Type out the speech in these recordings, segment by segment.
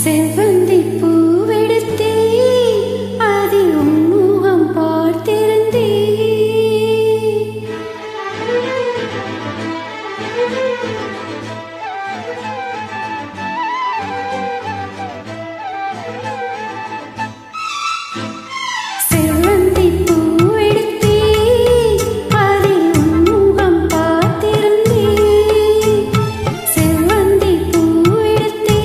செவ்வந்தி பூவெடுத்தே அதில் உன்முகம் பார்த்திருந்தே செவ்வந்தி பூவெடுத்தே அதில் உன்முகம் பார்த்திருந்தே செவ்வந்தி பூவெடுத்தே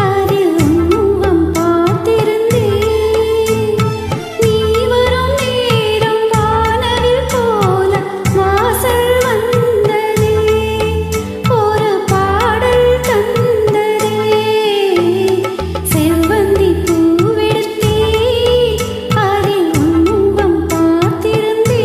அதில் உன்முகம் பார்த்திருந்தே நீ வரும் நேரம் வானவில் போல வாசல் வந்ததே ஒரு பாடல் தந்ததே செவ்வந்தி பூவெடுத்தே அதில் உன்முகம் பார்த்திருந்தே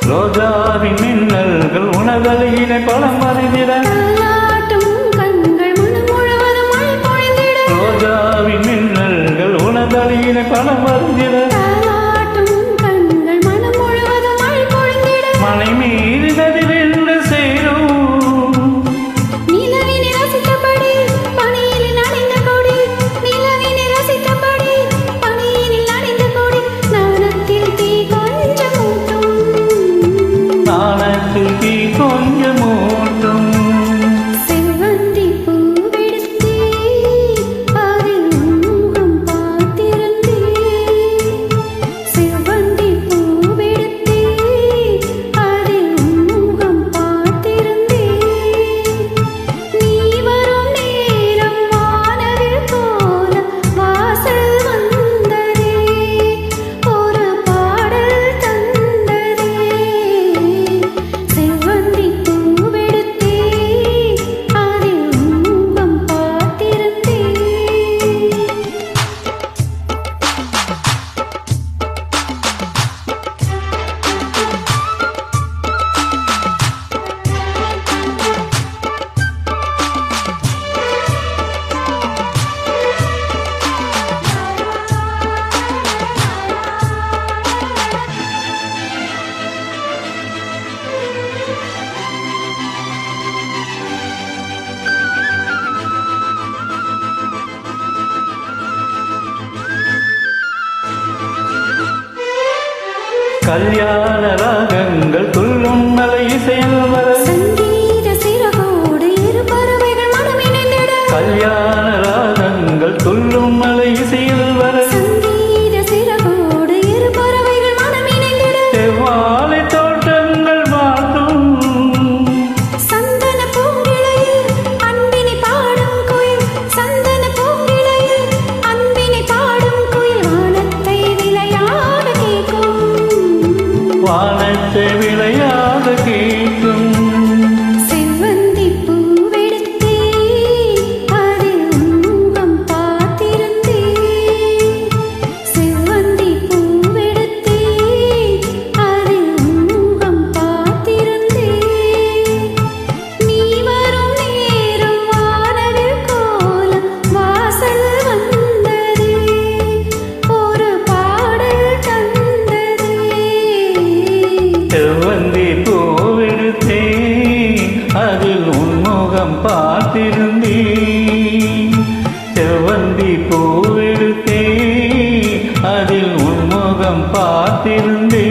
ரோஜாவின் மின்னல்கள் உணர்தலினை பலம் அறிந்திட தாலாட்டும் கண்கள் மனம் முழுவதும் மழை பொழிந்திட ரோஜாவின் மின்னல்கள் உணர்தலினை பலம் அறிந்திட தாலாட்டும் கண்கள் மனம் முழுவதும் மழை பொழிந்திட மலை மீது நதிவென்று சேரும் நிலவினை ரசித்தபடி பனியில் நனைந்த கொடி நிலவினை ரசித்தபடி பனியில் நனைந்த கொடி நாணத்தில் தீ கொஞ்சம் ஊட்டும் நாணத்தில் தீ கொஞ்சம் ஊட்டும் செவ்வந்தி பூவெடுத்தே அதில் உன்முகம் பார்த்திருந்தே செவ்வந்தி பூவெடுத்தே அதில் உன்முகம் பார்த்திருந்தே நீ வரும் நேரம் வானவில் போல வாசல் வந்ததே ஒரு பாடல் தந்ததே செவ்வந்தி பூவெடுத்தே அதில் உன்முகம் பார்த்திருந்தே கல்யாண ராகங்கள் துள்ளும் மலை இசையில் வர சங்கீத சிறகோடு இரு பறவைகள் மனம் இணைந்திட கல்யாண ராகங்கள் துள்ளும் மலை இசையில் வர சங்கீத சிறகோடு இரு பறவைகள் மனம் இணைந்திட செவ்வாழை தோட்டங்கள் வாழ்த்தும் சந்தன பூங்கிளையில் அன்பினை பாடும் குயில் சந்தன பூங்கிளையில் அன்பினை பாடும் குயில் வானத்தை விளையாட கேட்கும் வானத்தை விளையாட கேட்கும் செவ்வந்தி பூவெடுத்தே அதில் உன்முகம் பார்த்திருந்தே செவ்வந்தி பூவெடுத்தே அதில் உன்முகம் பார்த்திருந்தே நீ வரும் நேரம் வானவில் கோல வாசல் வந்ததே ஒரு பாடல் தந்ததே செவ்வந்தி பூவெடுத்தே அதில் உன்முகம் பார்த்திருந்தே செவ்வந்தி பூவெடுத்தே அதில் உன்முகம் பார்த்திருந்தே